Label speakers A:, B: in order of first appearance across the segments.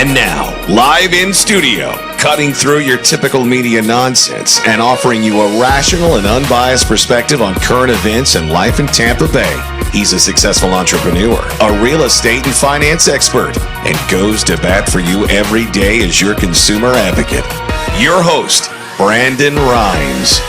A: And now, live in studio, cutting through your typical media nonsense and offering you a rational and unbiased perspective on current events and life in Tampa Bay. He's a successful entrepreneur, a real estate and finance expert, and goes to bat for you every day as your consumer advocate. Your host, Brandon Rhymes.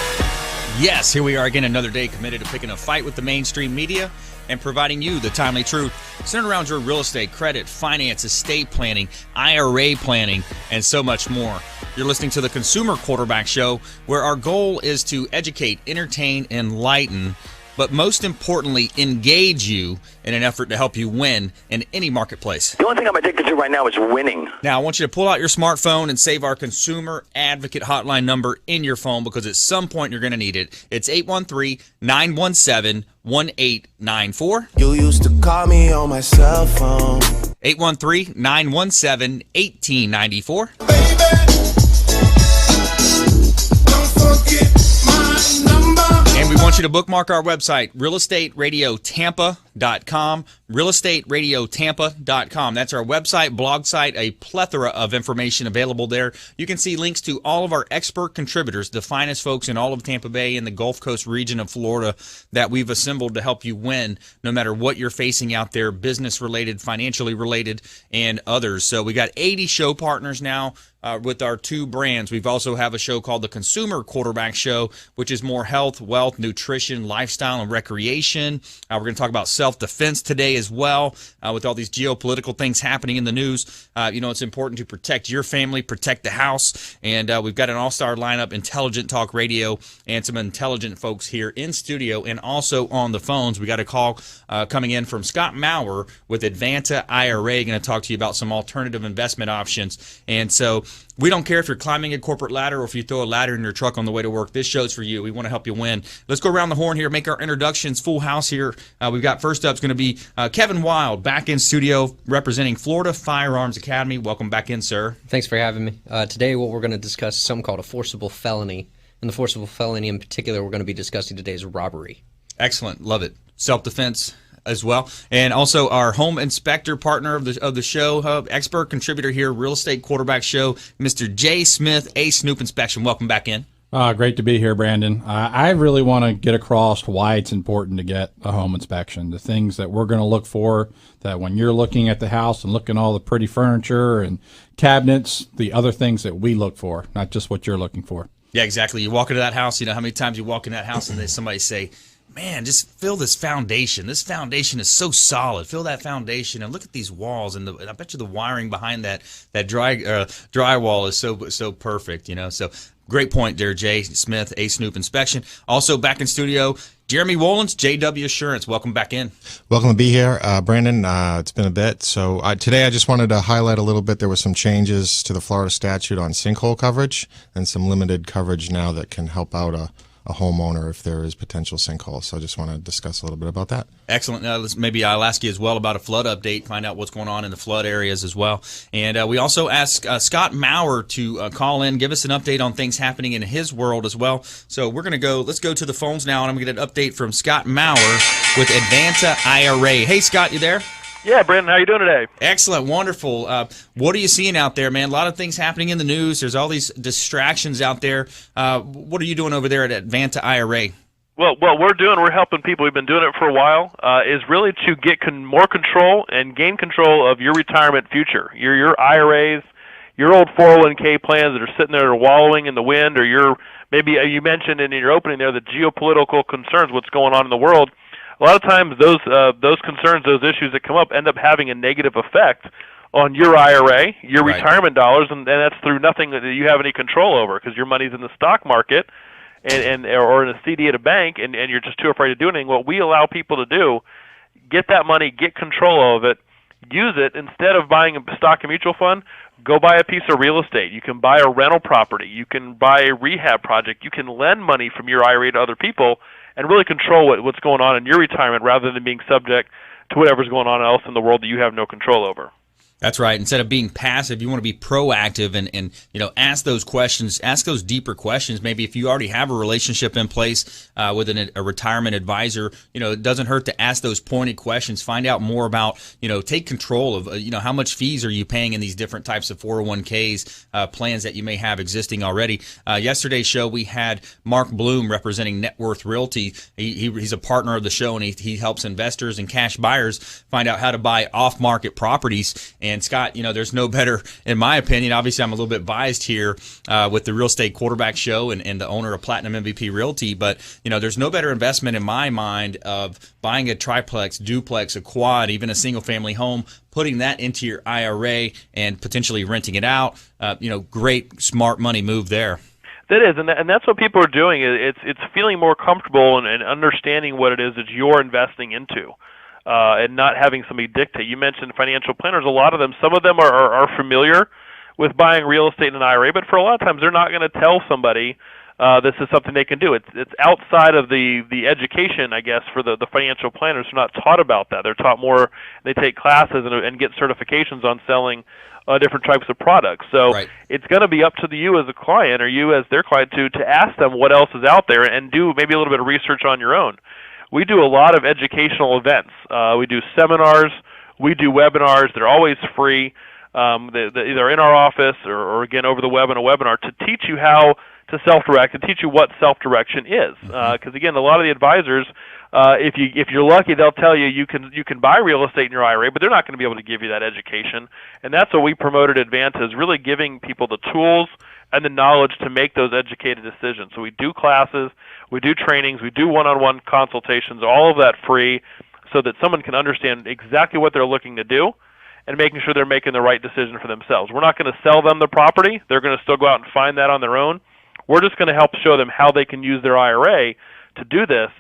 B: Yes, here we are again, another day committed to picking a fight with the mainstream media and providing you the timely truth centered around your real estate, credit, finance, estate planning, IRA planning, and so much more. You're listening to the Consumer Quarterback Show, where our goal is to educate, entertain, enlighten, but most importantly, engage you in an effort to help you win in any marketplace.
C: The only thing I'm addicted to right now is winning.
B: Now, I want you to pull out your smartphone and save our Consumer Advocate Hotline number in your phone, because at some point you're going to need it. It's 813-917-1894.
D: You used to call me on my cell phone.
B: 813-917-1894.
D: Baby, don't forget my number.
B: And we want you to bookmark our website, realestateradiotampa.com, realestateradiotampa.com. That's our website, blog site, a plethora of information available there. You can see links to all of our expert contributors, the finest folks in all of Tampa Bay and the Gulf Coast region of Florida that we've assembled to help you win no matter what you're facing out there, business-related, financially related, and others. So we got 80 show partners now. With our two brands. We've also have a show called the Consumer Quarterback Show, which is more health, wealth, nutrition, lifestyle, and recreation. We're going to talk about self-defense today as well. With all these geopolitical things happening in the news, it's important to protect your family, protect the house. And we've got an all-star lineup, Intelligent Talk Radio, and some intelligent folks here in studio and also on the phones. We got a call coming in from Scott Maurer with Advanta IRA, going to talk to you about some alternative investment options. And so we don't care if you're climbing a corporate ladder or if you throw a ladder in your truck on the way to work. This show's for you. We want to help you win. Let's go around the horn here, make our introductions. Full house here. We've got first up is going to be Kevin Wilde back in studio representing Florida Firearms Academy. Welcome back in, sir.
E: Thanks for having me. Today what we're going to discuss is something called a forcible felony. And the forcible felony in particular we're going to be discussing today is robbery.
B: Excellent. Love it. Self-defense as well, and also our home inspector partner of the show, expert contributor here, Real Estate Quarterback Show, Mr. Jay Smith, Snoop Inspection. Welcome back in.
F: Great to be here, Brandon. I really want to get across why it's important to get a home inspection. The things that we're going to look for, that when you're looking at the house and looking at all the pretty furniture and cabinets, the other things that we look for, not just what you're looking for.
B: Yeah, exactly. You walk into that house, how many times you walk in that house and then somebody say, man, just feel this foundation. This foundation is so solid. Feel that foundation, and look at these walls. And I bet you the wiring behind that drywall is so perfect. So great point there, Jay Smith, Snoop Inspection. Also back in studio, Jeremy Wolons, JW Assurance. Welcome back in.
G: Welcome to be here, Brandon. It's been a bit. So today I just wanted to highlight a little bit. There were some changes to the Florida statute on sinkhole coverage and some limited coverage now that can help out a homeowner if there is potential sinkhole. So I just want to discuss a little bit about that.
B: Excellent. Maybe I'll ask you as well about a flood update, find out what's going on in the flood areas as well. And we also asked Scott Maurer to call in, give us an update on things happening in his world as well. So let's go to the phones now, and I'm going to get an update from Scott Maurer with Advanta IRA. Hey, Scott, you there?
H: Yeah, Brandon, how you doing today?
B: Excellent, wonderful. What are you seeing out there, man? A lot of things happening in the news. There's all these distractions out there. What are you doing over there at Advanta IRA?
H: Well, what we're helping people. We've been doing it for a while. Is really to get more control and gain control of your retirement future. Your IRAs, your old 401k plans that are sitting there wallowing in the wind, or maybe you mentioned in your opening there the geopolitical concerns, what's going on in the world. A lot of times those concerns, those issues that come up end up having a negative effect on your IRA, your retirement dollars, and that's through nothing that you have any control over, because your money's in the stock market or in a CD at a bank, and you're just too afraid to do anything. What we allow people to do, get that money, get control of it, use it. Instead of buying a stock and mutual fund, go buy a piece of real estate. You can buy a rental property. You can buy a rehab project. You can lend money from your IRA to other people and really control what's going on in your retirement rather than being subject to whatever's going on else in the world that you have no control over.
B: That's right. Instead of being passive, you want to be proactive and ask those questions, ask those deeper questions. Maybe if you already have a relationship in place with a retirement advisor, it doesn't hurt to ask those pointed questions. Find out more about, take control of, how much fees are you paying in these different types of 401ks plans that you may have existing already. Yesterday's show, we had Mark Bloom representing Net Worth Realty. He's a partner of the show, and he helps investors and cash buyers find out how to buy off-market properties. And Scott, there's no better, in my opinion, obviously I'm a little bit biased here with the Real Estate Quarterback Show and the owner of Platinum MVP Realty, but, there's no better investment in my mind of buying a triplex, duplex, a quad, even a single-family home, putting that into your IRA and potentially renting it out. Great, smart money move there.
H: That is, and that's what people are doing. It's feeling more comfortable and understanding what it is that you're investing into. And not having somebody dictate. You mentioned financial planners. A lot of them, some of them are familiar with buying real estate in an IRA, but for a lot of times they're not going to tell somebody this is something they can do. It's outside of the education, I guess, for the financial planners. They're not taught about that. They're taught more. They take classes and get certifications on selling different types of products. So
B: right.
H: It's going to be up to you as a client or you as their client to ask them what else is out there and do maybe a little bit of research on your own. We do a lot of educational events. We do seminars. We do webinars. They're always free. They're either in our office or again, over the web in a webinar to teach you how to self-direct and teach you what self-direction is. Because, again, a lot of the advisors, if you're lucky, they'll tell you you can buy real estate in your IRA, but they're not going to be able to give you that education. And that's what we promote at Advanta, is really giving people the tools and the knowledge to make those educated decisions. So we do classes, we do trainings, we do one-on-one consultations, all of that free, so that someone can understand exactly what they're looking to do and making sure they're making the right decision for themselves. We're not going to sell them the property. They're going to still go out and find that on their own. We're just going to help show them how they can use their IRA to do this,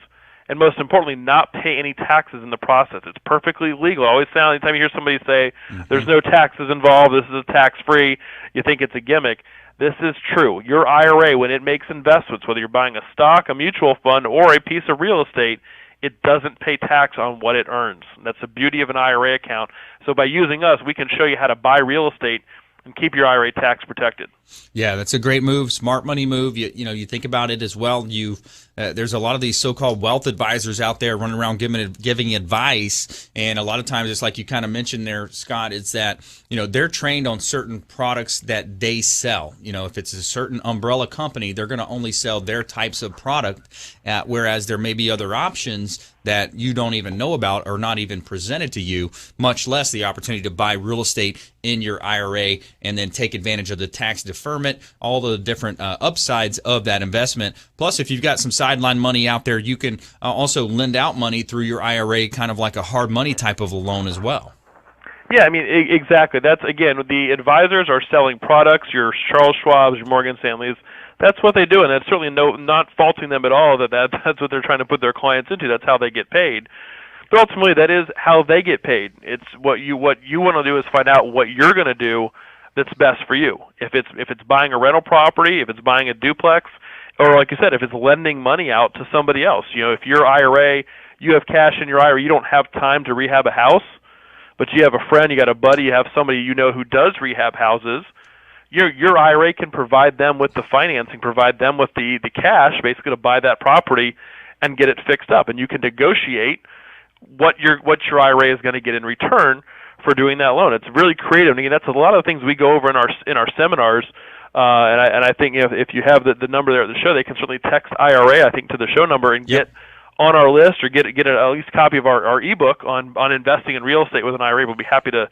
H: and most importantly, not pay any taxes in the process. It's perfectly legal. I always sound, anytime you hear somebody say, there's no taxes involved, this is tax-free, you think it's a gimmick. This is true. Your IRA, when it makes investments, whether you're buying a stock, a mutual fund, or a piece of real estate, it doesn't pay tax on what it earns. That's the beauty of an IRA account. So by using us, we can show you how to buy real estate and keep your IRA tax protected.
B: Yeah, that's a great move, smart money move. You think about it as well. There's a lot of these so-called wealth advisors out there running around giving advice, and a lot of times it's like you kind of mentioned there, Scott. It's that they're trained on certain products that they sell. If it's a certain umbrella company, they're going to only sell their types of product, whereas there may be other options that you don't even know about or not even presented to you, much less the opportunity to buy real estate in your IRA and then take advantage of the tax deferment, all the different upsides of that investment. Plus, if you've got some sideline money out there, you can also lend out money through your IRA, kind of like a hard money type of a loan as well.
H: Yeah, I mean, exactly. That's, again, the advisors are selling products, your Charles Schwab's, your Morgan Stanley's. That's what they do, and that's certainly not faulting them at all that's what they're trying to put their clients into. That's how they get paid. But ultimately, that is how they get paid. It's what you want to do is find out what you're going to do that's best for you. If it's buying a rental property, if it's buying a duplex, or like you said, if it's lending money out to somebody else. If your IRA, you have cash in your IRA, you don't have time to rehab a house, but you have a friend, you got a buddy, you have somebody who does rehab houses. Your IRA can provide them with the financing, provide them with the cash, basically to buy that property and get it fixed up. And you can negotiate what your IRA is going to get in return for doing that loan. It's really creative. And again, that's a lot of the things we go over in our seminars. And I think if you have the number there at the show, they can certainly text IRA, I think, to the show number and get on our list or get at least a copy of our ebook on investing in real estate with an IRA. We'll be happy to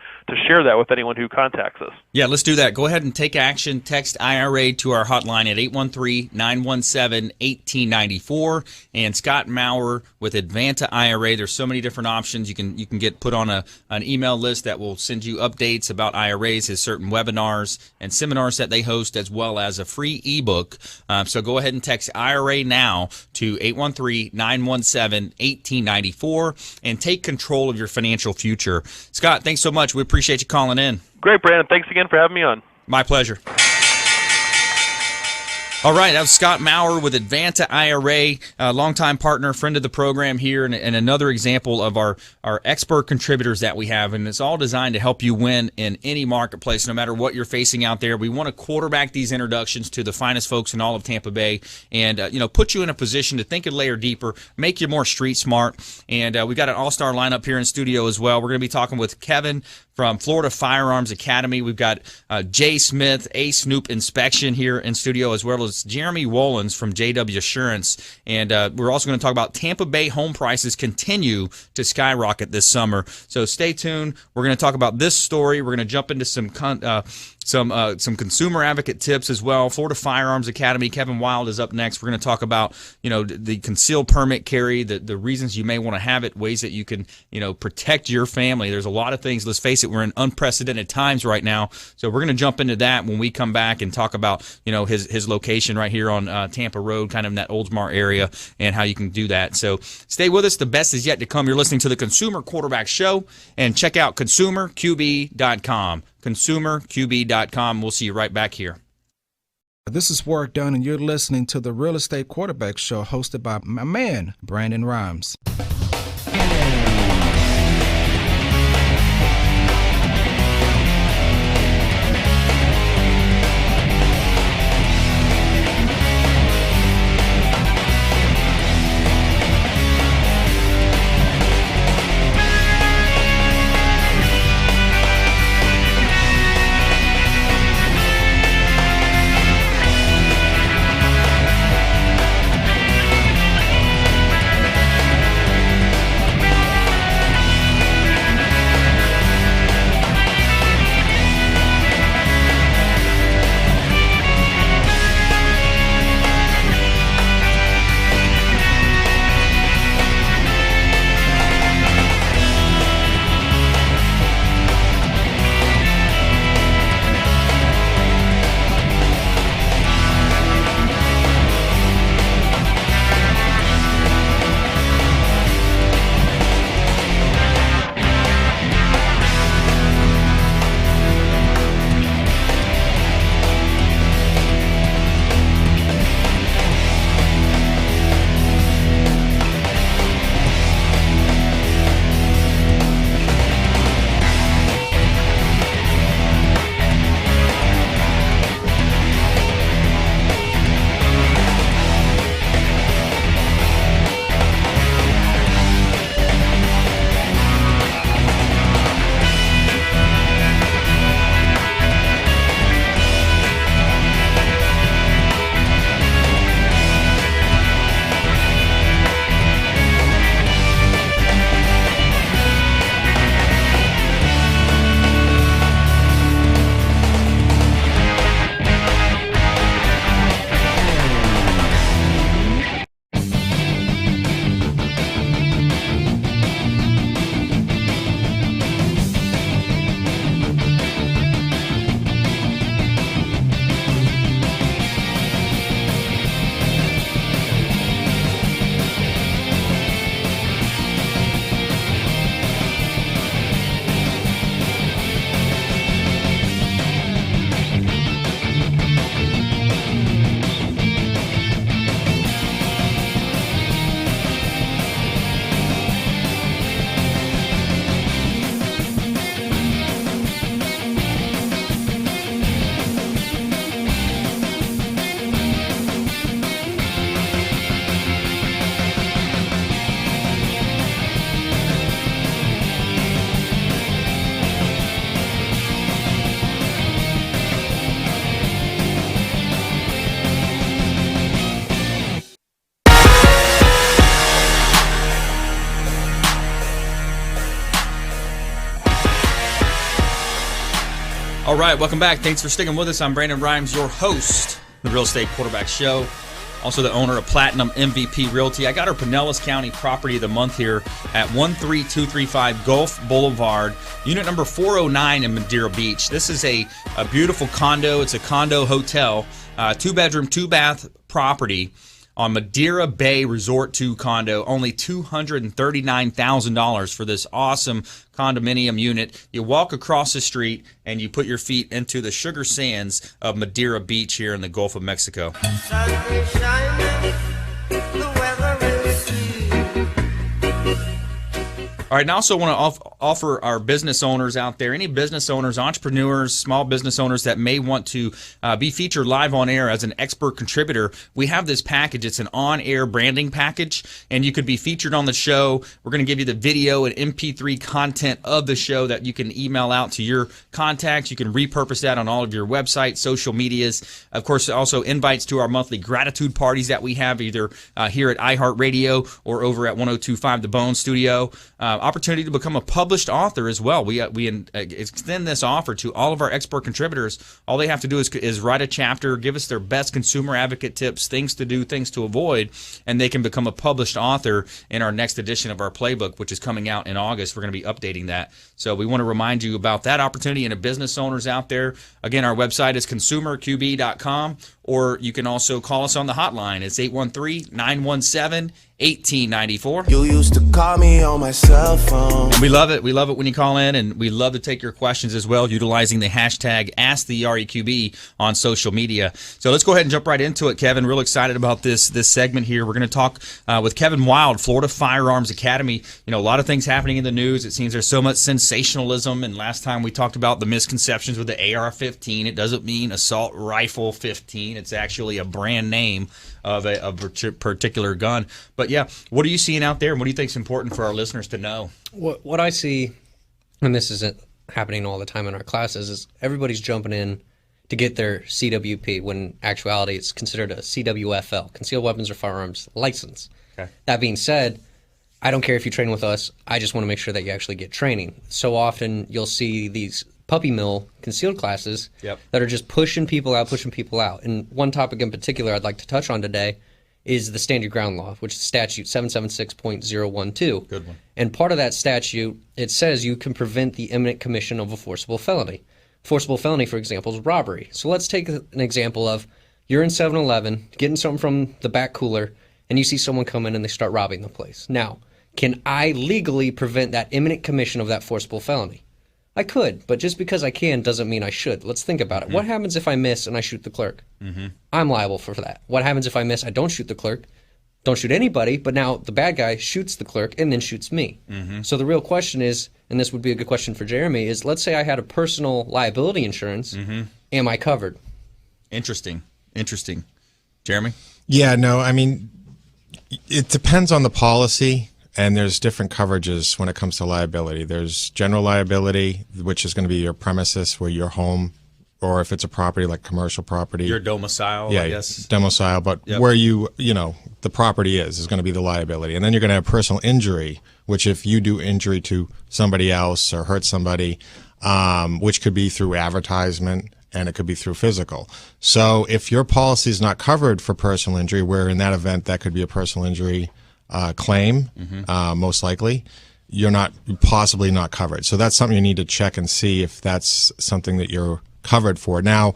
H: share that with anyone who contacts us.
B: Yeah, let's do that. Go ahead and take action. Text IRA to our hotline at 813-917-1894. And Scott Maurer with Advanta IRA. There's so many different options. You can get put on an email list that will send you updates about IRAs, his certain webinars and seminars that they host, as well as a free ebook. So go ahead and text IRA now to 813-917-1894 and take control of your financial future. Scott, thanks so much. We appreciate you calling in.
H: Great, Brandon. Thanks again for having me on.
B: My pleasure. All right, that was Scott Maurer with Advanta IRA, longtime partner, friend of the program here, and another example of our expert contributors that we have. And it's all designed to help you win in any marketplace, no matter what you're facing out there. We want to quarterback these introductions to the finest folks in all of Tampa Bay and, put you in a position to think a layer deeper, make you more street smart. And we got an all-star lineup here in studio as well. We're going to be talking with Kevin from Florida Firearms Academy. We've got Jay Smith, Snoop Inspection here in studio, as well as Jeremy Wolons from JW Assurance. And we're also going to talk about Tampa Bay home prices continue to skyrocket this summer. So stay tuned. We're going to talk about this story. We're going to jump into some consumer advocate tips as well. Florida Firearms Academy, Kevin Wilde is up next. We're going to talk about, the concealed permit carry, the reasons you may want to have it, ways that you can, protect your family. There's a lot of things. Let's face it, we're in unprecedented times right now. So we're going to jump into that when we come back and talk about, his location right here on Tampa Road, kind of in that Oldsmar area, and how you can do that. So stay with us. The best is yet to come. You're listening to the Consumer Quarterback Show, and check out consumerqb.com. consumerqb.com. We'll see you right back here.
I: This is Work Done, and you're listening to the Real Estate Quarterback Show, hosted by my man, Brandon Rhymes.
B: All right, welcome back. Thanks for sticking with us. I'm Brandon Rhymes, your host, the Real Estate Quarterback Show. Also the owner of Platinum MVP Realty. I got our Pinellas County Property of the Month here at 13235 Gulf Boulevard, unit number 409 in Madeira Beach. This is a beautiful condo. It's a condo hotel, 2-bedroom, 2-bath property on Madeira Bay Resort 2 condo. Only $239,000 for this awesome condominium unit. You walk across the street and you put your feet into the sugar sands of Madeira Beach here in the Gulf of Mexico. All right, and I also want to offer our business owners out there, any business owners, entrepreneurs, small business owners that may want to be featured live on air as an expert contributor, we have this package. It's an on-air branding package, and you could be featured on the show. We're going to give you the video and MP3 content of the show that you can email out to your contacts. You can repurpose that on all of your websites, social medias. Of course, also invites to our monthly gratitude parties that we have either here at iHeartRadio or over at 102.5 The Bone Studio. Opportunity to become a published author as well. We extend this offer to all of our expert contributors. All they have to do is write a chapter, give us their best consumer advocate tips, things to do, things to avoid, and they can become a published author in our next edition of our playbook, which is coming out in August. We're going to be updating that. So we want to remind you about that opportunity and the business owners out there. Again, our website is consumerqb.com, or you can also call us on the hotline. It's 813-917-1894.
D: You used to call me on my cell phone.
B: And we love it. We love it when you call in, and we love to take your questions as well, utilizing the hashtag #AskTheREQB on social media. So let's go ahead and jump right into it, Kevin. Real excited about this segment here. We're going to talk with Kevin Wilde, Florida Firearms Academy. You know, a lot of things happening in the news. It seems there's so much sensationalism, and last time we talked about the misconceptions with the AR-15. It doesn't mean assault rifle 15. It's actually a brand name of a particular gun. But yeah, what are you seeing out there, and what do you think is important for our listeners to know?
E: What I see, and this isn't happening all the time in our classes, is everybody's jumping in to get their CWP when in actuality it's considered a CWFL, Concealed Weapons or Firearms License. Okay. That being said, I don't care if you train with us. I just want to make sure that you actually get training. So often you'll see these puppy mill concealed classes that are just pushing people out. And one topic in particular I'd like to touch on today is the Stand Your Ground Law, which is statute 776.012. Good one. And part of that statute, it says you can prevent the imminent commission of a forcible felony. Forcible felony, for example, is robbery. So let's take an example of you're in 7-Eleven, getting something from the back cooler, and you see someone come in and they start robbing the place. Now, can I legally prevent that imminent commission of that forcible felony? I could, but just because I can doesn't mean I should. Let's think about it. What happens if I miss and I shoot the clerk? I'm liable for that. What happens if I miss, I don't shoot the clerk, don't shoot anybody, but now the bad guy shoots the clerk and then shoots me. So the real question is, and this would be a good question for Jeremy, is let's say I had a personal liability insurance. Am I covered?
B: Interesting. Jeremy?
G: Yeah, no, I mean, it depends on the policy. And there's different coverages when it comes to liability. There's general liability, which is going to be your premises, where your home, or if it's a property like commercial property.
B: Your domicile,
G: yeah,
B: I guess.
G: Domicile, but where the property is going to be the liability. And then you're going to have personal injury, which if you do injury to somebody else or hurt somebody, which could be through advertisement and it could be through physical. So if your policy is not covered for personal injury, where in that event that could be a personal injury claim, most likely, you're possibly not covered. So that's something you need to check and see if that's something that you're covered for. Now,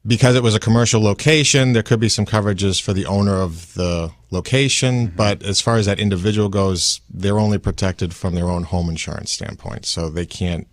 G: because it was a commercial location, there could be some coverages for the owner of the location, but as far as that individual goes, they're only protected from their own home insurance standpoint, so they can't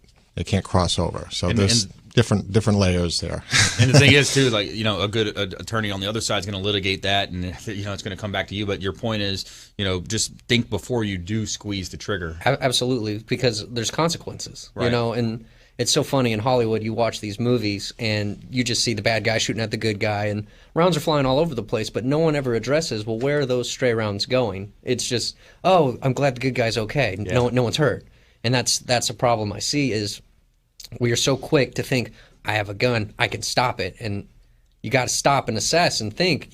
G: cross over. So there's different layers there.
B: And the thing is too, like, a good attorney on the other side is going to litigate that, and it's going to come back to you. But your point is, just think before you do squeeze the trigger.
E: Absolutely, because there's consequences.
B: Right.
E: And it's so funny in Hollywood. You watch these movies and you just see the bad guy shooting at the good guy, and rounds are flying all over the place. But no one ever addresses, well, where are those stray rounds going? It's just, oh, I'm glad the good guy's okay. Yeah. No one's hurt, and that's a problem I see is. We are so quick to think, I have a gun, I can stop it. And you got to stop and assess and think,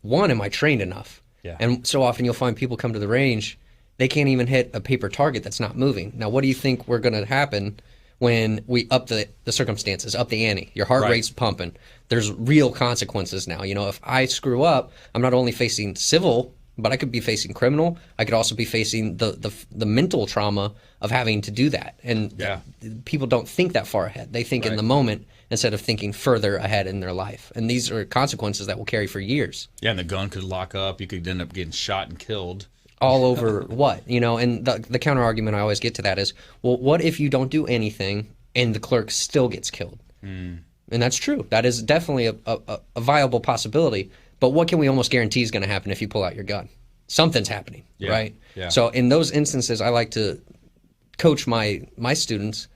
E: one, am I trained enough? Yeah. And so often you'll find people come to the range, they can't even hit a paper target that's not moving. Now, what do you think we're going to happen when we up the circumstances, up the ante? Your heart rate's pumping. There's real consequences now. If I screw up, I'm not only facing civil but I could be facing criminal. I could also be facing the mental trauma of having to do that. And people don't think that far ahead. They think in the moment instead of thinking further ahead in their life. And these are consequences that will carry for years.
B: Yeah, and the gun could lock up. You could end up getting shot and killed.
E: All over what? And the counter argument I always get to that is, well, what if you don't do anything and the clerk still gets killed? And that's true. That is definitely a viable possibility. But what can we almost guarantee is going to happen if you pull out your gun? Something's happening, right?
B: Yeah.
E: So in those instances, I like to coach my students,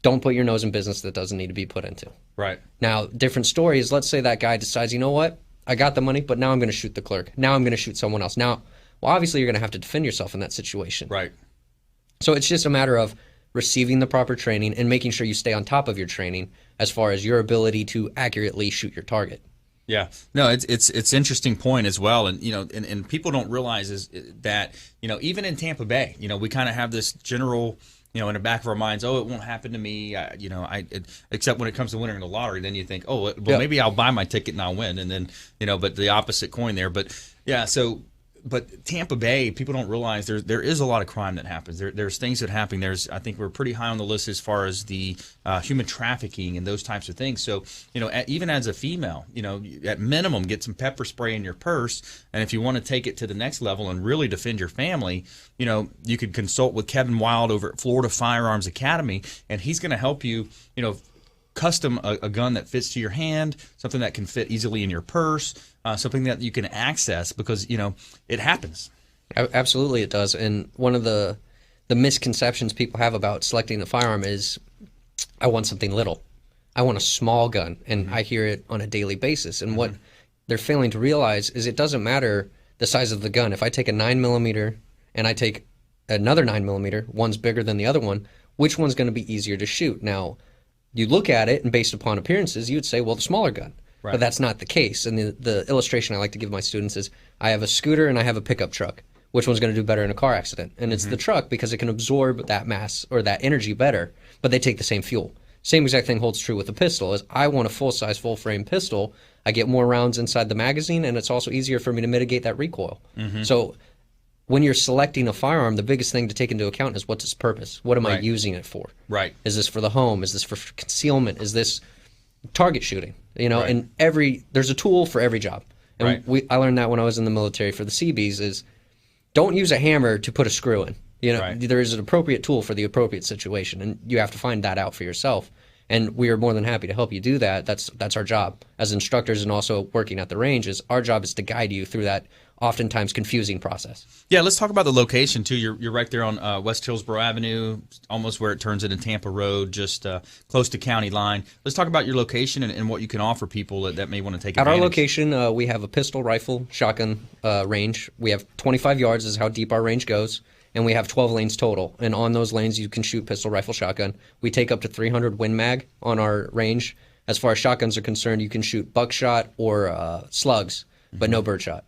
E: don't put your nose in business that doesn't need to be put into.
B: Right.
E: Now, different stories, let's say that guy decides, you know what? I got the money, but now I'm going to shoot the clerk. Now I'm going to shoot someone else. Now, well, obviously, you're going to have to defend yourself in that situation.
B: Right.
E: So it's just a matter of receiving the proper training and making sure you stay on top of your training as far as your ability to accurately shoot your target.
B: Yeah, no, it's interesting point as well, and and people don't realize is that even in Tampa Bay, we kind of have this general in the back of our minds, oh, it won't happen to me, except when it comes to winning the lottery, then you think, oh, well, maybe I'll buy my ticket and I'll win, and then but the opposite coin there, but yeah, so. But Tampa Bay, people don't realize there is a lot of crime that happens. There's things that happen. I think we're pretty high on the list as far as the human trafficking and those types of things. So, even as a female, at minimum, get some pepper spray in your purse. And if you want to take it to the next level and really defend your family, you could consult with Kevin Wilde over at Florida Firearms Academy, and he's going to help you, custom a gun that fits to your hand, something that can fit easily in your purse, something that you can access because, it happens.
E: Absolutely it does. And one of the misconceptions people have about selecting a firearm is, I want something little. I want a small gun. And I hear it on a daily basis. And what they're failing to realize is it doesn't matter the size of the gun. If I take a 9mm and I take another 9mm, one's bigger than the other one, which one's going to be easier to shoot? Now, you look at it, and based upon appearances, you would say, well, the smaller gun. Right. But that's not the case. And the illustration I like to give my students is, I have a scooter and I have a pickup truck. Which one's going to do better in a car accident? And it's the truck because it can absorb that mass or that energy better, but they take the same fuel. Same exact thing holds true with a pistol. Is I want a full-size, full-frame pistol. I get more rounds inside the magazine, and it's also easier for me to mitigate that recoil. So when you're selecting a firearm, the biggest thing to take into account is what's its purpose. What am I using it for?
B: Right.
E: Is this for the home? Is this for concealment? Is this target shooting? And there's a tool for every job. And I learned that when I was in the military for the CBs is don't use a hammer to put a screw in. There is an appropriate tool for the appropriate situation, and you have to find that out for yourself. And we are more than happy to help you do that. That's our job as instructors, and also working at the range. Our job is to guide you through that oftentimes confusing process.
B: Yeah, let's talk about the location too. You're right there on West Hillsborough Avenue, almost where it turns into Tampa Road, just close to county line. Let's talk about your location and what you can offer people that may want to take advantage.
E: At our location, we have a pistol, rifle, shotgun range. We have 25 yards is how deep our range goes, and we have 12 lanes total. And on those lanes, you can shoot pistol, rifle, shotgun. We take up to 300 Win Mag on our range. As far as shotguns are concerned, you can shoot buckshot or slugs, but no birdshot.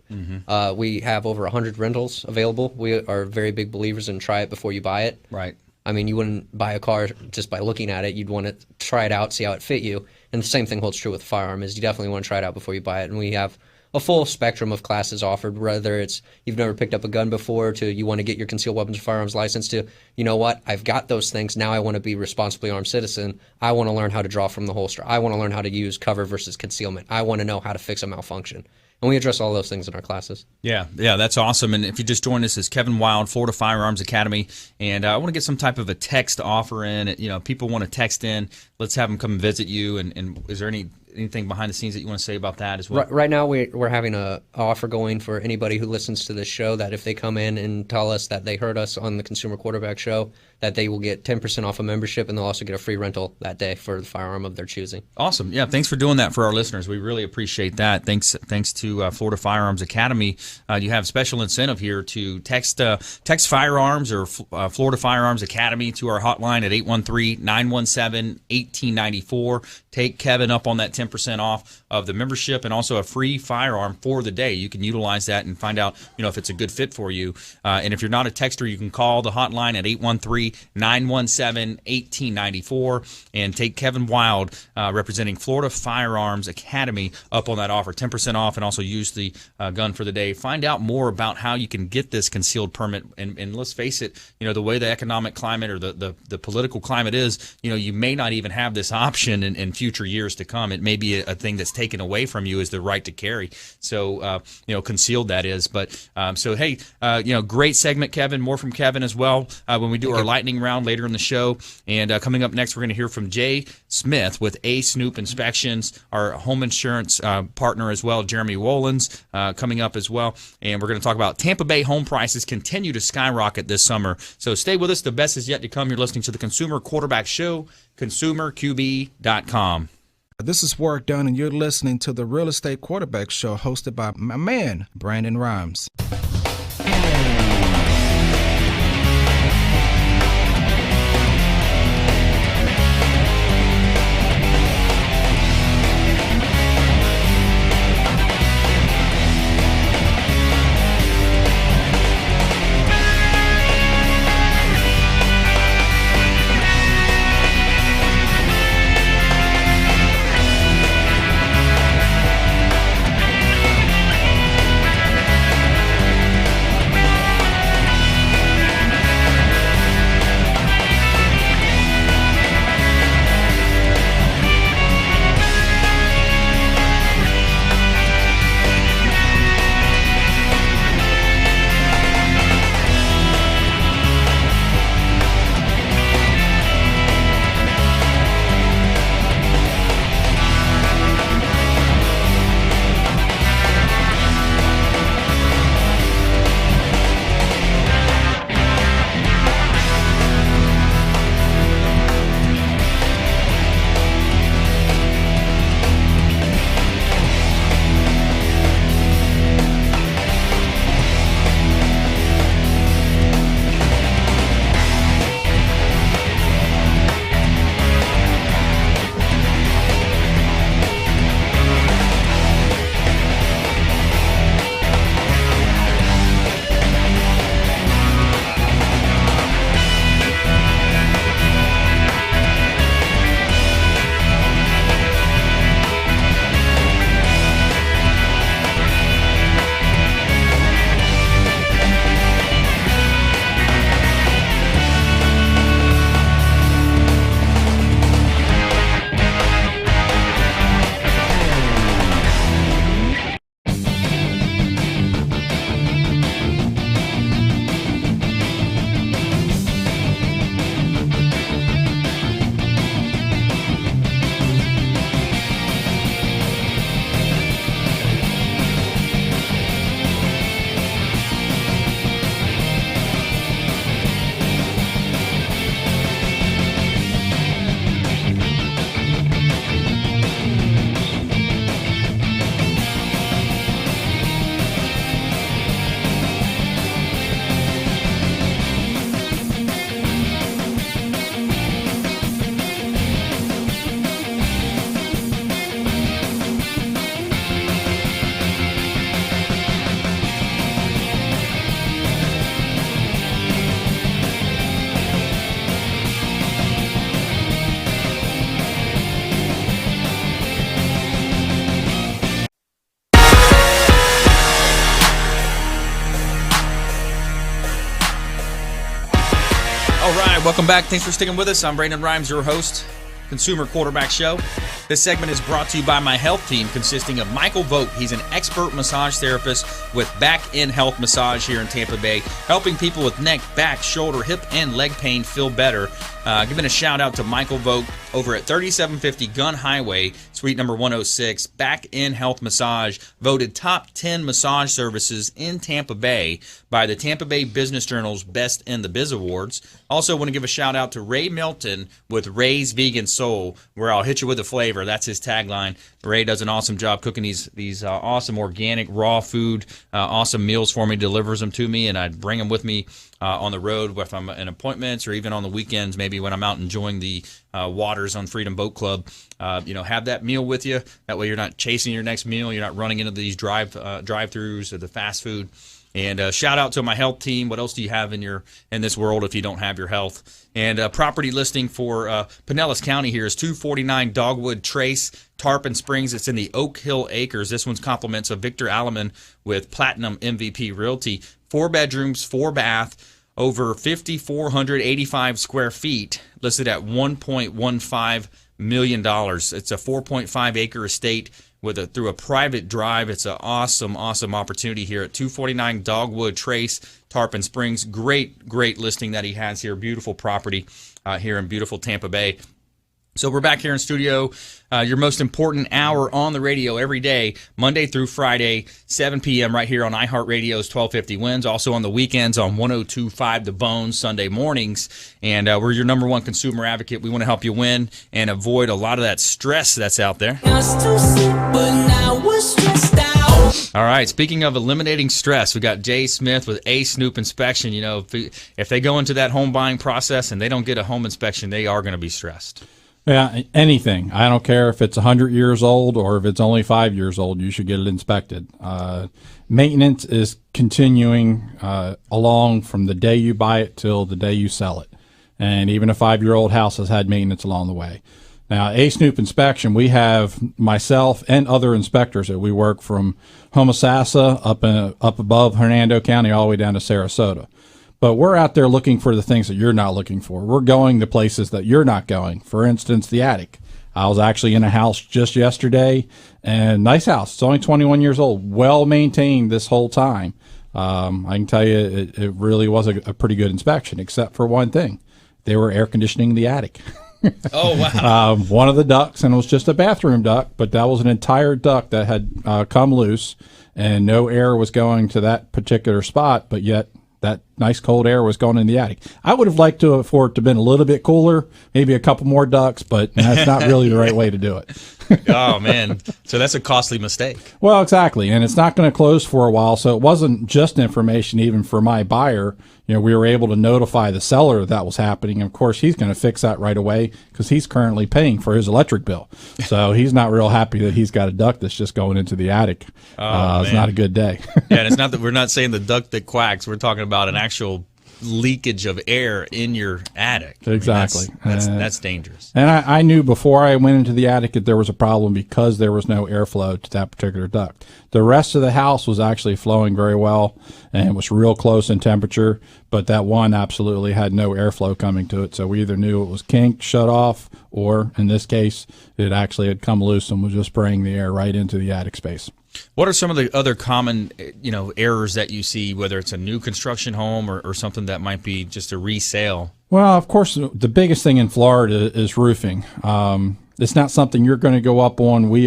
E: We have over 100 rentals available. We are very big believers in try it before you buy it.
B: Right.
E: I mean, you wouldn't buy a car just by looking at it. You'd want to try it out, see how it fit you. And the same thing holds true with a firearm, is you definitely want to try it out before you buy it. And we have a full spectrum of classes offered, whether it's you've never picked up a gun before to you want to get your concealed weapons or firearms license to, you know what, I've got those things. Now I want to be a responsibly armed citizen. I want to learn how to draw from the holster. I want to learn how to use cover versus concealment. I want to know how to fix a malfunction. And we address all those things in our classes.
B: Yeah, that's awesome. And if you just joined us, it's Kevin Wilde, Florida Firearms Academy. And I want to get some type of a text offer in. People want to text in. Let's have them come and visit you. And is there anything behind the scenes that you want to say about that as well?
E: Right now, we're having an offer going for anybody who listens to this show that if they come in and tell us that they heard us on the Consumer Quarterback Show, that they will get 10% off a membership, and they'll also get a free rental that day for the firearm of their choosing.
B: Awesome. Yeah, thanks for doing that for our listeners. We really appreciate that. Thanks to Florida Firearms Academy. You have special incentive here to text Firearms or Florida Firearms Academy to our hotline at 813-917-1894. Take Kevin up on that 10% off of the membership and also a free firearm for the day. You can utilize that and find out, if it's a good fit for you. And if you're not a texter, you can call the hotline at 813-917-1894 and take Kevin Wilde, representing Florida Firearms Academy, up on that offer, 10% off, and also use the gun for the day. Find out more about how you can get this concealed permit. And let's face it, the way the economic climate or the political climate is, you may not even have this option in future years to come. It may be a thing that's taken away from you, is the right to carry. So, concealed that is. But hey, great segment, Kevin. More from Kevin as well when we do our lightning round later in the show. And coming up next, we're going to hear from Jay Smith with Snoop Inspections, our home insurance partner as well, Jeremy Wolons, coming up as well. And we're going to talk about Tampa Bay home prices continue to skyrocket this summer. So stay with us. The best is yet to come. You're listening to the Consumer Quarterback Show, ConsumerQB.com.
I: This is Work Done, and you're listening to the Real Estate Quarterback Show, hosted by my man, Brandon Rhymes.
B: Welcome back. Thanks for sticking with us. I'm Brandon Rhymes, your host, Consumer Quarterback Show. This segment is brought to you by my health team, consisting of Michael Vogt. He's an expert massage therapist with Back In Health Massage here in Tampa Bay, helping people with neck, back, shoulder, hip, and leg pain feel better. Giving a shout out to Michael Vogt over at 3750 Gun Highway, suite number 106. Back In Health Massage, voted top 10 massage services in Tampa Bay by the Tampa Bay Business Journal's Best in the Biz Awards. Also want to give a shout out to Ray Milton with Ray's Vegan Soul, where I'll hit you with a flavor. That's his tagline. Ray does an awesome job cooking these awesome organic raw food, awesome meals for me, delivers them to me, and I bring them with me on the road if I'm in appointments or even on the weekends, maybe me when I'm out enjoying the waters on Freedom Boat Club. Have that meal with you. That way you're not chasing your next meal. You're not running into these drive-throughs or the fast food. And shout out to my health team. What else do you have in this world if you don't have your health? And property listing for Pinellas County here is 249 Dogwood Trace, Tarpon Springs. It's in the Oak Hill Acres. This one's compliments of Victor Alleman with Platinum MVP Realty. 4 bedrooms, 4 bath, over 5,485 square feet, listed at $1.15 million. It's a 4.5 acre estate through a private drive. It's an awesome opportunity here at 249 Dogwood Trace, Tarpon Springs. Great listing that he has here. Beautiful property here in beautiful Tampa Bay. So we're back here in studio, your most important hour on the radio every day, Monday through Friday, 7 p.m. right here on iHeartRadio's 1250 Wins. Also on the weekends on 102.5 The Bone Sunday mornings. And we're your number one consumer advocate. We want to help you win and avoid a lot of that stress that's out there. All right, speaking of eliminating stress, we got Jay Smith with Snoop Inspection. If they go into that home buying process and they don't get a home inspection, they are going to be stressed.
F: Yeah, anything. I don't care if it's 100 years old or if it's only 5 years old, you should get it inspected. Maintenance is continuing along from the day you buy it till the day you sell it. And even a 5-year-old house has had maintenance along the way. Now, Snoop Inspection, we have myself and other inspectors that we work from Homosassa up above Hernando County all the way down to Sarasota. But we're out there looking for the things that you're not looking for. We're going to places that you're not going. For instance, the attic. I was actually in a house just yesterday, and nice house. It's only 21 years old, well maintained this whole time. I can tell you it really was a pretty good inspection, except for one thing. They were air conditioning the attic.
B: Oh, wow.
F: One of the ducts, and it was just a bathroom duct, but that was an entire duct that had come loose, and no air was going to that particular spot, but yet that nice cold air was going in the attic. I would have liked for it to have been a little bit cooler, maybe a couple more ducts, but that's not really the right way to do it.
B: Oh, man. So that's a costly mistake.
F: Well, exactly. And it's not going to close for a while. So it wasn't just information even for my buyer. We were able to notify the seller that was happening. Of course, he's going to fix that right away because he's currently paying for his electric bill. So he's not real happy that he's got a duct that's just going into the attic. It's not a good day.
B: Yeah, and it's not that we're not saying the duct that quacks. We're talking about an actual leakage of air in your attic.
F: Exactly.
B: That's dangerous.
F: And I knew before I went into the attic that there was a problem because there was no airflow to that particular duct. The rest of the house was actually flowing very well and was real close in temperature, but that one absolutely had no airflow coming to it. So we either knew it was kinked, shut off, or in this case, it actually had come loose and was just spraying the air right into the attic space.
B: What are some of the other common, errors that you see, whether it's a new construction home or something that might be just a resale?
F: Well, of course, the biggest thing in Florida is roofing. It's not something you're going to go up on. We're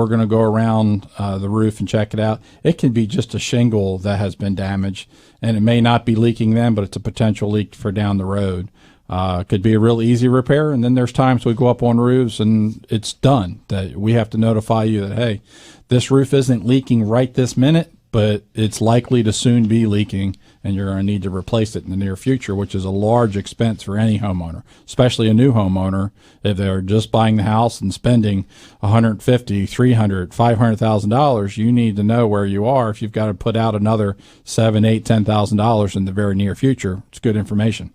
F: going to go around the roof and check it out. It can be just a shingle that has been damaged, and it may not be leaking then, but it's a potential leak for down the road. It could be a real easy repair, and then there's times we go up on roofs and it's done. That we have to notify you that, hey, this roof isn't leaking right this minute, but it's likely to soon be leaking, and you're going to need to replace it in the near future, which is a large expense for any homeowner, especially a new homeowner. If they're just buying the house and spending $150,000, $300,000, $500,000, you need to know where you are. If you've got to put out another $7,000, $8,000, $10,000 in the very near future, it's good information.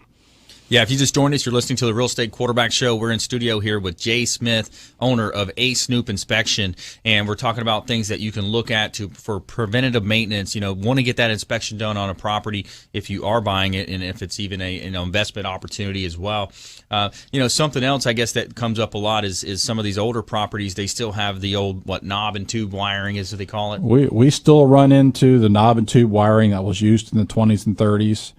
B: Yeah, if you just joined us, you're listening to the Real Estate Quarterback Show. We're in studio here with Jay Smith, owner of Snoop Inspection, and we're talking about things that you can look at for preventative maintenance. Want to get that inspection done on a property if you are buying it, and if it's even a investment opportunity as well. Something else I guess that comes up a lot is some of these older properties. They still have the old knob and tube wiring, is what they call it.
F: We still run into the knob and tube wiring that was used in the 20s and 30s.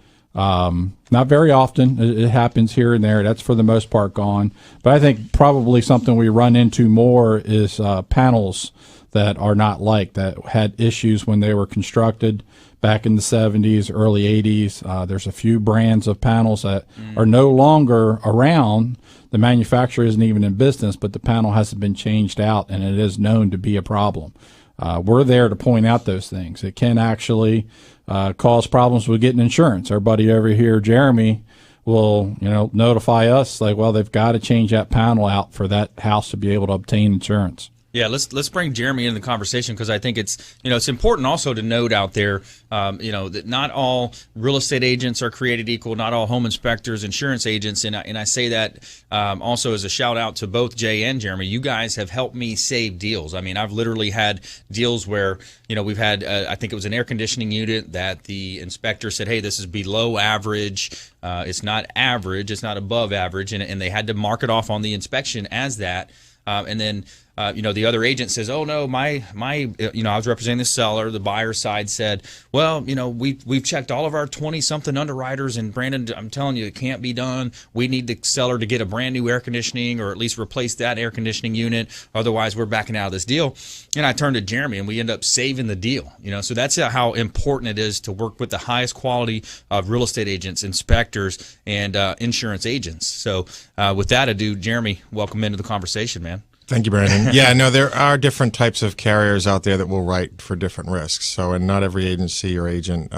F: Not very often. It happens here and there. That's for the most part gone. But I think probably something we run into more is panels that are not that had issues when they were constructed back in the 70s, early 80s. There's a few brands of panels that are no longer around. The manufacturer isn't even in business, but the panel hasn't been changed out, and it is known to be a problem. We're there to point out those things. It can actually cause problems with getting insurance. Our buddy over here, Jeremy, will, notify us like, well, they've got to change that panel out for that house to be able to obtain insurance.
B: Yeah, let's bring Jeremy into the conversation, because I think it's important also to note out there, that not all real estate agents are created equal, not all home inspectors, insurance agents, and I say that also as a shout out to both Jay and Jeremy. You guys have helped me save deals. I mean, I've literally had deals where we've had I think it was an air conditioning unit that the inspector said, hey, this is below average. It's not average. It's not above average, and they had to mark it off on the inspection as that. And then, the other agent says, oh, no, my I was representing the seller. The buyer side said, well, we've checked all of our 20-something underwriters, and Brandon, I'm telling you, it can't be done. We need the seller to get a brand new air conditioning, or at least replace that air conditioning unit. Otherwise, we're backing out of this deal. And I turned to Jeremy, and we end up saving the deal. So that's how important it is to work with the highest quality of real estate agents, inspectors, and insurance agents. So with that ado, Jeremy, welcome into the conversation, man.
G: Thank you, Brandon. Yeah, no, there are different types of carriers out there that will write for different risks. So, and not every agency or agent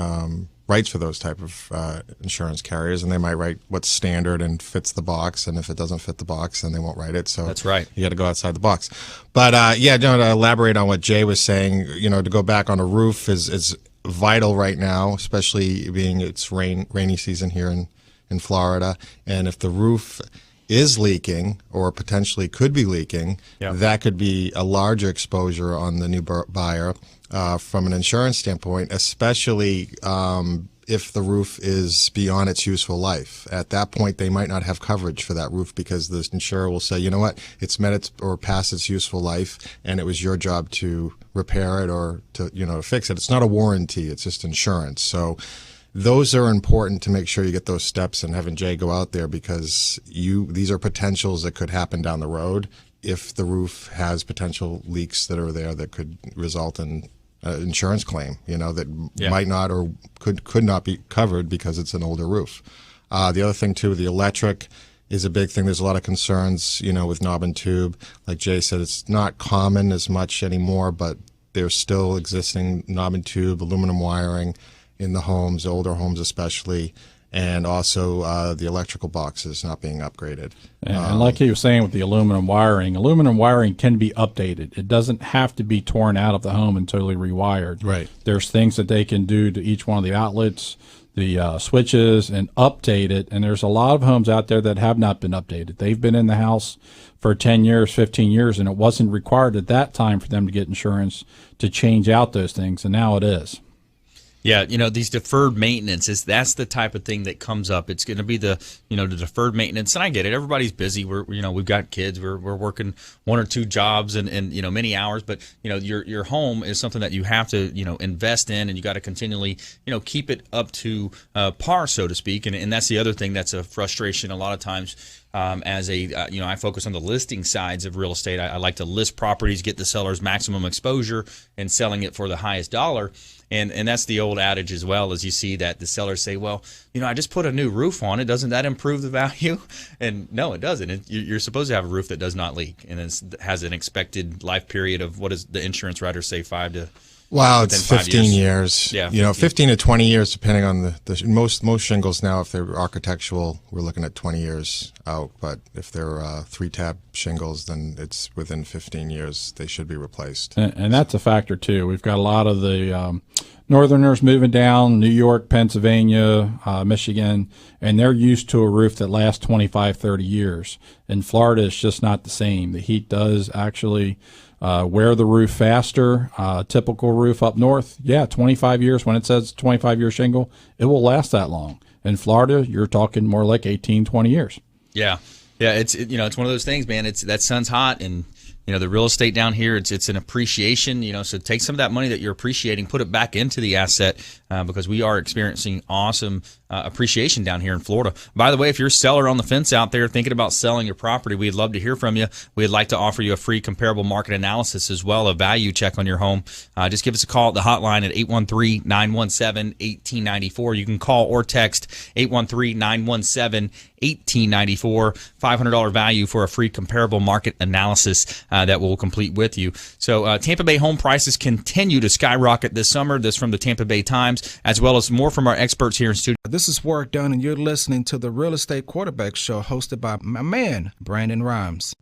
G: writes for those type of insurance carriers, and they might write what's standard and fits the box. And if it doesn't fit the box, then they won't write it. So
B: that's right.
G: You got to go outside the box. But to elaborate on what Jay was saying, to go back on a roof is vital right now, especially being it's rainy season here in Florida, and if the roof is leaking or potentially could be leaking, that could be a larger exposure on the new buyer from an insurance standpoint, especially if the roof is beyond its useful life. At that point, they might not have coverage for that roof because the insurer will say, you know what, it's met its or past its useful life, and it was your job to repair it or to fix it. It's not a warranty; it's just insurance. So those are important to make sure you get those steps, and having Jay go out there, because these are potentials that could happen down the road if the roof has potential leaks that are there that could result in an insurance claim, that might not or could not be covered because it's an older roof. The other thing too, the electric is a big thing. There's a lot of concerns, with knob and tube. Like Jay said, it's not common as much anymore, but there's still existing knob and tube, aluminum wiring in the homes, older homes especially, and also the electrical boxes not being upgraded.
F: And like he was saying with the aluminum wiring can be updated. It doesn't have to be torn out of the home and totally rewired.
G: Right.
F: There's things that they can do to each one of the outlets, the switches, and update it. And there's a lot of homes out there that have not been updated. They've been in the house for 10 years, 15 years, and it wasn't required at that time for them to get insurance to change out those things, and now it is.
B: Yeah, these deferred maintenance that's the type of thing that comes up. It's going to be the the deferred maintenance, and I get it. Everybody's busy. We've got kids. We're working one or two jobs and many hours. But your home is something that you have to invest in, and you got to continually keep it up to par, so to speak. And that's the other thing that's a frustration a lot of times. As I focus on the listing sides of real estate. I like to list properties, get the seller's maximum exposure, and selling it for the highest dollar. And that's the old adage as well, as you see that the sellers say, well, I just put a new roof on it. Doesn't that improve the value? And no, it doesn't. You're supposed to have a roof that does not leak and has an expected life period of, what does the insurance writers say, 5 to
G: Wow, it's 15 years.
B: Yeah,
G: 15 to 20 years, depending on the most shingles now. If they're architectural, we're looking at 20 years out. But if they're 3-tab shingles, then it's within 15 years they should be replaced.
F: And that's a factor too. We've got a lot of the Northerners moving down, New York, Pennsylvania, Michigan, and they're used to a roof that lasts 25, 30 years. In Florida, it's just not the same. The heat does actually wear the roof faster. Typical roof up north, 25 years. When it says 25-year shingle, it will last that long. In Florida, you're talking more like 18, 20 years.
B: Yeah. It's it's one of those things, man. It's that sun's hot, and the real estate down here, it's an appreciation. So take some of that money that you're appreciating, put it back into the asset, because we are experiencing awesome appreciation down here in Florida. By the way, if you're a seller on the fence out there thinking about selling your property, we'd love to hear from you. We'd like to offer you a free comparable market analysis as well, a value check on your home. Just give us a call at the hotline at 813-917-1894. You can call or text 813-917-1894. $500 value for a free comparable market analysis that we'll complete with you. So Tampa Bay home prices continue to skyrocket this summer. This from the Tampa Bay Times, as well as more from our experts here in studio.
I: This is Work Done, and you're listening to the Real Estate Quarterback Show hosted by my man, Brandon Rhymes.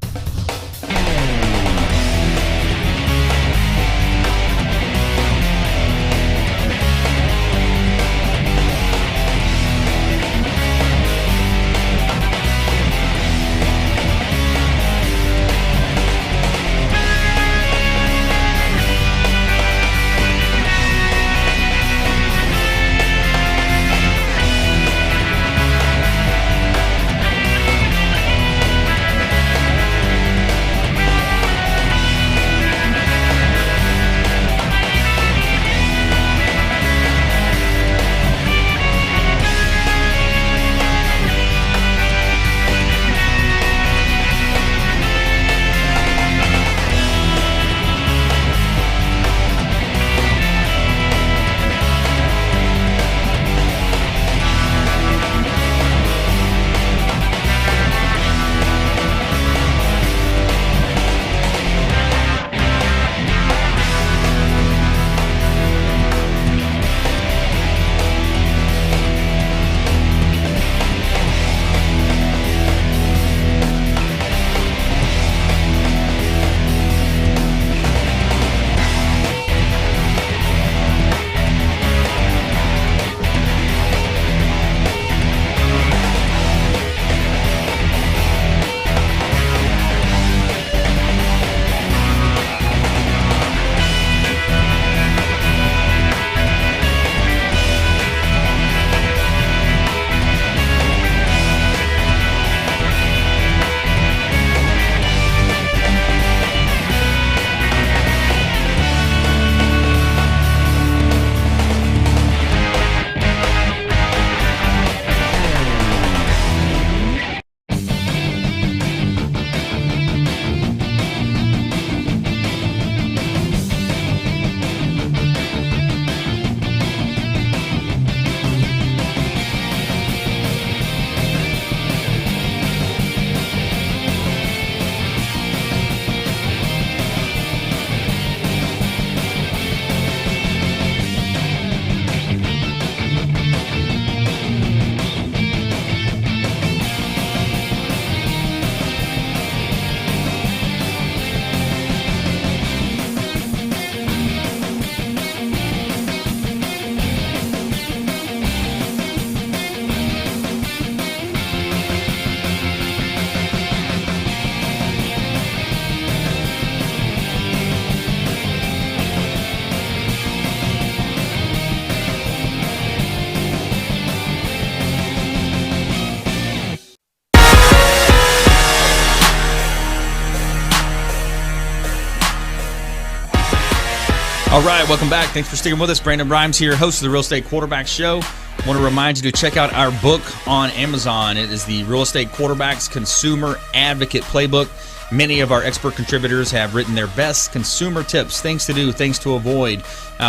B: All right, welcome back. Thanks for sticking with us. Brandon Rhymes here, host of the Real Estate Quarterback Show. I want to remind you to check out our book on Amazon. It is the Real Estate Quarterback's Consumer Advocate Playbook. Many of our expert contributors have written their best consumer tips, things to do, things to avoid.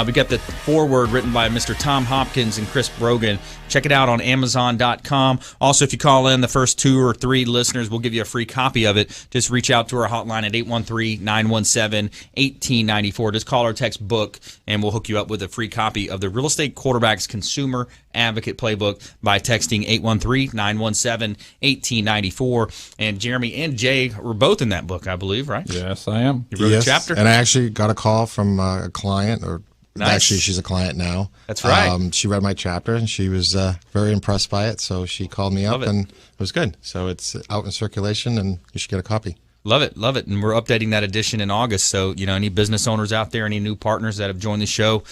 B: We got the foreword written by Mr. Tom Hopkins and Chris Brogan. Check it out on Amazon.com. Also, if you call in the first 2 or 3 listeners, we'll give you a free copy of it. Just reach out to our hotline at 813-917-1894. Just call or text book, and we'll hook you up with a free copy of the Real Estate Quarterback's Consumer Advocate Playbook by texting 813-917-1894. And Jeremy and Jay were both in that book, I believe, right?
F: Yes, I am.
B: You wrote a chapter?
G: And I actually got a call from a client, or
B: Nice.
G: actually she's a client now.
B: That's right.
G: She read my chapter, and she was very impressed by it, so she called me up, and it was good. So it's out in circulation, and you should get a copy.
B: Love it, love it. And we're updating that edition in August. So, any business owners out there, any new partners that have joined the show,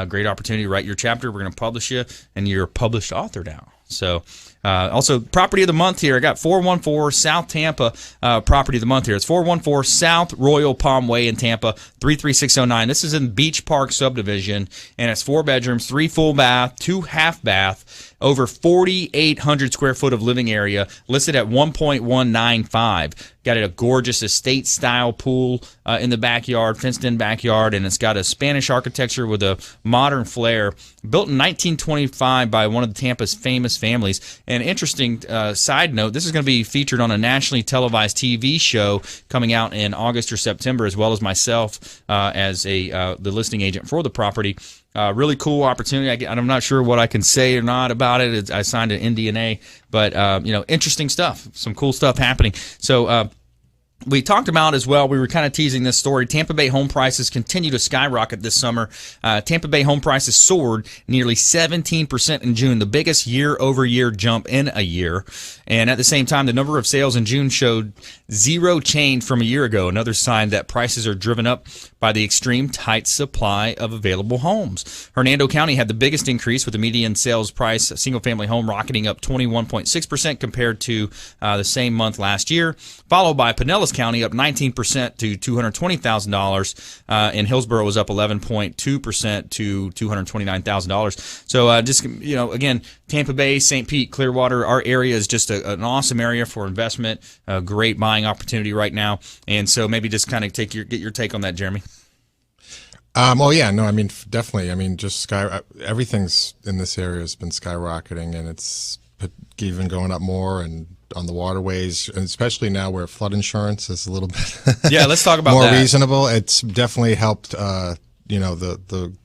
B: great opportunity to write your chapter. We're going to publish you, and you're a published author now. So, also, property of the month here. I got 414 South Tampa property of the month here. It's 414 South Royal Palm Way in Tampa, 33609. This is in Beach Park subdivision, and it's 4 bedrooms, 3 full bath, 2 half bath, over 4,800 square foot of living area, listed at 1.195. Got a gorgeous estate-style pool in the backyard, fenced-in backyard, and it's got a Spanish architecture with a modern flair. Built in 1925 by one of Tampa's famous families. And interesting side note, this is going to be featured on a nationally televised TV show coming out in August or September, as well as myself as the listing agent for the property. Really cool opportunity. I'm not sure what I can say or not about it. I signed an NDA, but interesting stuff. Some cool stuff happening. So we talked about as well, we were kind of teasing this story, Tampa Bay home prices continue to skyrocket this summer. Tampa Bay home prices soared nearly 17% in June, the biggest year-over-year jump in a year. And at the same time, the number of sales in June showed zero change from a year ago, another sign that prices are driven up by the extreme tight supply of available homes. Hernando County had the biggest increase, with the median sales price, a single-family home, rocketing up 21.6% compared to the same month last year, followed by Pinellas County up 19% to $220,000, and Hillsborough was up 11.2% to $229,000. So again, Tampa Bay, St. Pete, Clearwater, our area is just an awesome area for investment, a great buying opportunity right now. And so maybe just kind of get your take on that, Jeremy.
G: Definitely. I mean, just everything's in this area has been skyrocketing, and it's even going up more, and on the waterways, and especially now where flood insurance is a little bit
B: let's talk about
G: more
B: that.
G: reasonable. It's definitely helped the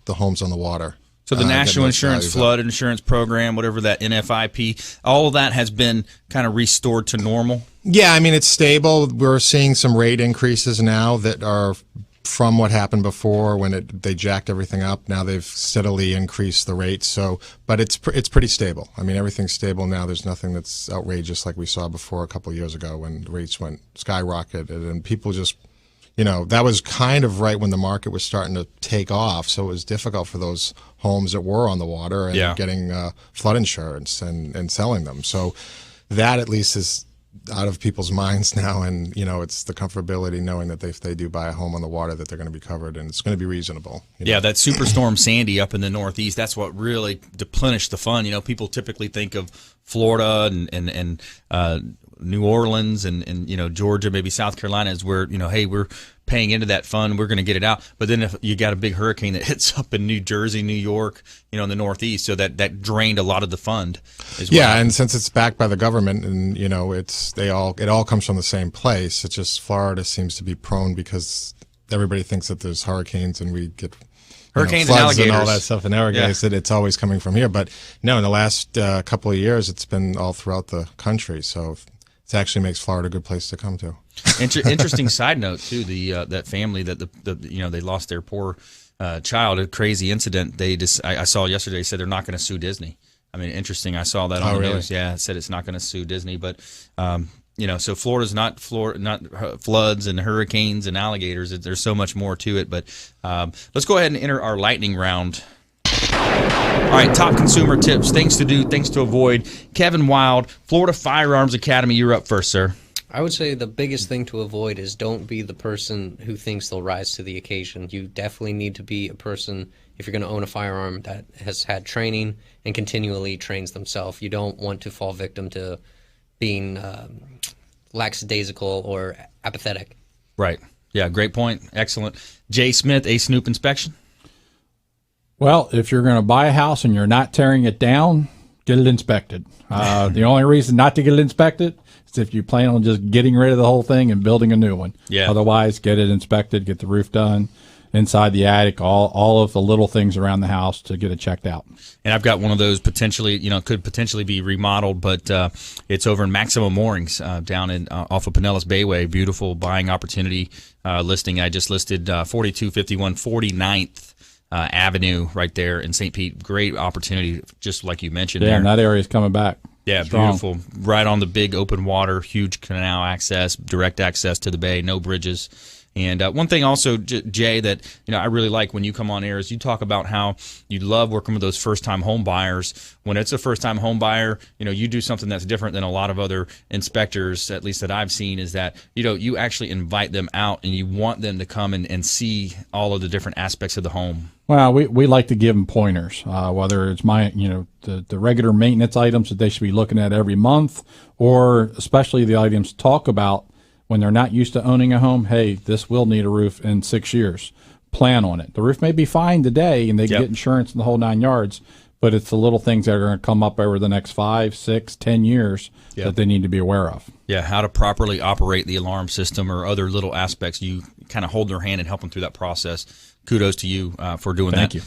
G: homes on the water.
B: So the National Insurance Flood Insurance Program, whatever that NFIP, all of that has been kind of restored to normal?
G: Yeah, I mean, it's stable. We're seeing some rate increases now that are from what happened before when they jacked everything up. Now they've steadily increased the rates. So, but it's pretty stable. I mean, everything's stable now. There's nothing that's outrageous like we saw before a couple of years ago when the rates went skyrocketed, and people just, that was kind of right when the market was starting to take off. So it was difficult for those homes that were on the water and getting flood insurance and selling them. So that at least is out of people's minds now, and it's the comfortability knowing that if they do buy a home on the water, that they're going to be covered, and it's going to be reasonable.
B: Yeah, that Superstorm Sandy up in the Northeast, that's what really deplenished the fund. People typically think of Florida and New Orleans and Georgia, maybe South Carolina is where hey, we're paying into that fund, we're going to get it out. But then if you got a big hurricane that hits up in New Jersey, New York, in the Northeast, so that drained a lot of the fund as well.
G: Yeah, and since it's backed by the government, and it all comes from the same place. It's just Florida seems to be prone because everybody thinks that there's hurricanes and we get
B: hurricanes
G: floods
B: and alligators
G: and all that stuff in Everglades, that it's always coming from here. But no, in the last couple of years, it's been all throughout the country. So it actually makes Florida a good place to come to.
B: Interesting side note too. That family that they lost their poor child. A crazy incident. I saw yesterday said they're not going to sue Disney. I mean, interesting. I saw that on the news. Yeah, it said it's not going to sue Disney, but so Florida's not floods and hurricanes and alligators. There's so much more to it. But let's go ahead and enter our lightning round. All right, top consumer tips, things to do, things to avoid. Kevin Wilde, Florida Firearms Academy, you're up first, sir.
E: I would say the biggest thing to avoid is don't be the person who thinks they'll rise to the occasion. You definitely need to be a person, if you're going to own a firearm, that has had training and continually trains themselves. You don't want to fall victim to being lackadaisical or apathetic.
B: Right. Yeah, great point. Excellent. Jay Smith, a Snoop inspection.
F: Well, if you're going to buy a house and you're not tearing it down, get it inspected. The only reason not to get it inspected is if you plan on just getting rid of the whole thing and building a new one.
B: Yeah.
F: Otherwise, get it inspected, get the roof done, inside the attic, all of the little things around the house to get it checked out.
B: And I've got one of those potentially, could potentially be remodeled, but it's over in Maximum Moorings down in off of Pinellas Bayway. Beautiful buying opportunity listing. I just listed 4251 49th Avenue right there in St. Pete. Great opportunity, just like you mentioned.
F: Yeah, and that area is coming back.
B: Yeah,
F: strong.
B: Beautiful. Right on the big open water, huge canal access, direct access to the bay, no bridges. And one thing also, Jay, that I really like when you come on air is you talk about how you love working with those first-time home buyers. When it's a first-time home buyer, you do something that's different than a lot of other inspectors, at least that I've seen, is that you actually invite them out and you want them to come and see all of the different aspects of the home.
F: Well, we like to give them pointers, whether it's the regular maintenance items that they should be looking at every month, or especially the items to talk about when they're not used to owning a home. Hey, this will need a roof in 6 years. Plan on it. The roof may be fine today, and they can get insurance in the whole 9 yards, but it's the little things that are going to come up over the next 5, 6, 10 years that they need to be aware of.
B: Yeah, how to properly operate the alarm system or other little aspects. You kind of hold their hand and help them through that process. Kudos to you for doing that.
F: Thank you.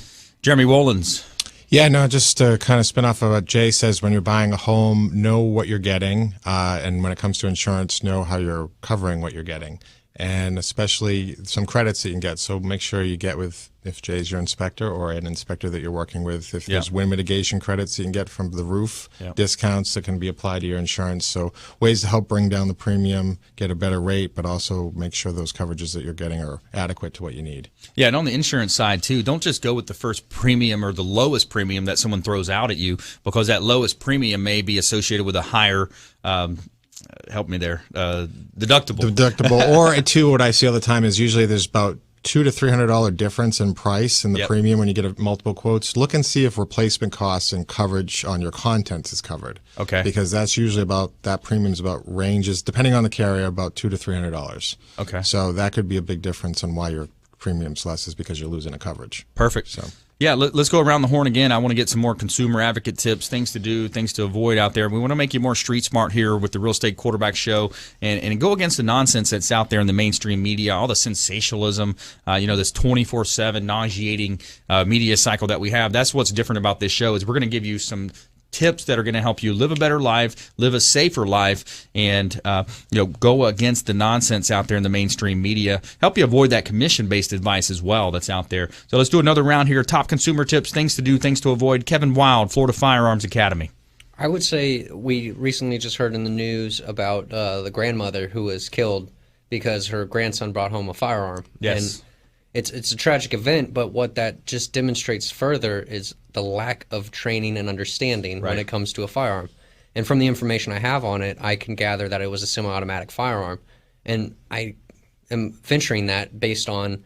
B: Jeremy Wolons.
G: Yeah, no, just to kind of spin off of what Jay says, when you're buying a home, know what you're getting. And when it comes to insurance, know how you're covering what you're getting. And especially some credits that you can get. So make sure you get with, if Jay's your inspector or an inspector that you're working with, if there's wind mitigation credits you can get from the roof, discounts that can be applied to your insurance. So ways to help bring down the premium, get a better rate, but also make sure those coverages that you're getting are adequate to what you need.
B: Yeah, and on the insurance side, too, don't just go with the first premium or the lowest premium that someone throws out at you, because that lowest premium may be associated with a higher help me there. Deductible.
G: Or two, what I see all the time is usually there's about $200 to $300 difference in price in the premium when you get multiple quotes. Look and see if replacement costs and coverage on your contents is covered.
B: Okay.
G: Because that's usually that premium's about ranges, depending on the carrier, about $200 to $300.
B: Okay.
G: So that could be a big difference on why your premium's less, is because you're losing a coverage.
B: Perfect. So. Yeah, let's go around the horn again. I want to get some more consumer advocate tips, things to do, things to avoid out there. We want to make you more street smart here with the Real Estate Quarterback Show and go against the nonsense that's out there in the mainstream media, all the sensationalism, this 24/7 nauseating media cycle that we have. That's what's different about this show, is we're going to give you some tips that are going to help you live a better life, live a safer life, and go against the nonsense out there in the mainstream media. Help you avoid that commission-based advice as well that's out there. So let's do another round here. Top consumer tips, things to do, things to avoid. Kevin Wilde, Florida Firearms Academy.
E: I would say we recently just heard in the news about the grandmother who was killed because her grandson brought home a firearm.
B: Yes.
E: And it's a tragic event, but what that just demonstrates further is the lack of training and understanding when it comes to a firearm. And from the information I have on it, I can gather that it was a semi-automatic firearm. And I am venturing that based on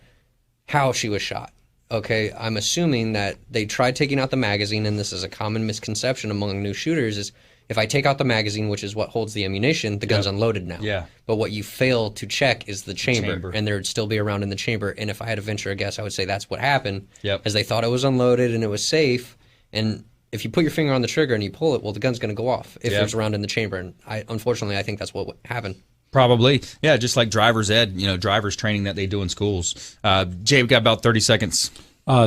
E: how she was shot. Okay, I'm assuming that they tried taking out the magazine, and this is a common misconception among new shooters, is if I take out the magazine, which is what holds the ammunition, the gun's unloaded now.
B: Yeah.
E: But what you fail to check is the chamber, and there'd still be a round in the chamber. And if I had to venture a guess, I would say that's what happened, as they thought it was unloaded and it was safe. And if you put your finger on the trigger and you pull it, well, the gun's going to go off if there's a round in the chamber. And unfortunately, I think that's what happened.
B: Probably. Yeah, just like driver's ed, driver's training that they do in schools. Jay, we've got about 30 seconds.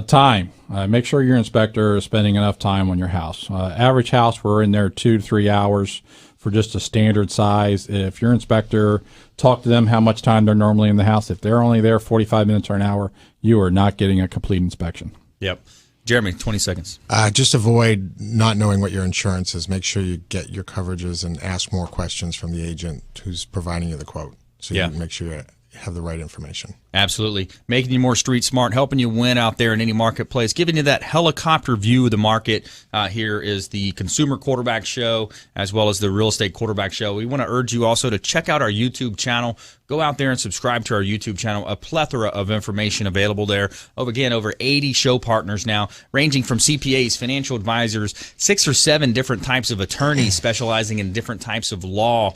F: Time. Make sure your inspector is spending enough time on your house. Average house, we're in there 2 to 3 hours for just a standard size. If your inspector, talk to them how much time they're normally in the house. If they're only there 45 minutes or an hour, you are not getting a complete inspection.
B: Yep. Jeremy, 20 seconds.
G: Just avoid not knowing what your insurance is. Make sure you get your coverages and ask more questions from the agent who's providing you the quote. So you make sure you have the right information.
B: Absolutely. Making you more street smart, helping you win out there in any marketplace, giving you that helicopter view of the market. Here is the Consumer Quarterback Show, as well as the Real Estate Quarterback Show. We want to urge you also to check out our YouTube channel. Go out there and subscribe to our YouTube channel. A plethora of information available there. Over 80 show partners now, ranging from CPAs, financial advisors, 6 or 7 different types of attorneys specializing in different types of law.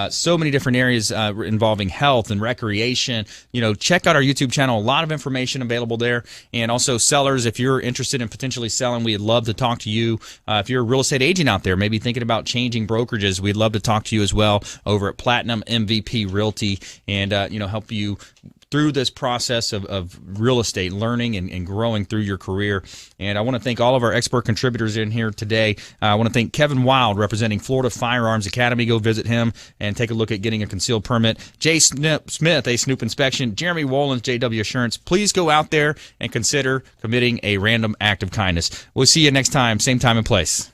B: So many different areas involving health and recreation. Check out our YouTube channel. A lot of information available there. And also sellers, if you're interested in potentially selling, we'd love to talk to you. If you're a real estate agent out there, maybe thinking about changing brokerages, we'd love to talk to you as well over at Platinum MVP Realty and help you through this process of real estate, learning and growing through your career. And I want to thank all of our expert contributors in here today. I want to thank Kevin Wilde, representing Florida Firearms Academy. Go visit him and take a look at getting a concealed permit. Jay Smith, a Snoop inspection. Jeremy Wolons, JW Assurance. Please go out there and consider committing a random act of kindness. We'll see you next time, same time and place.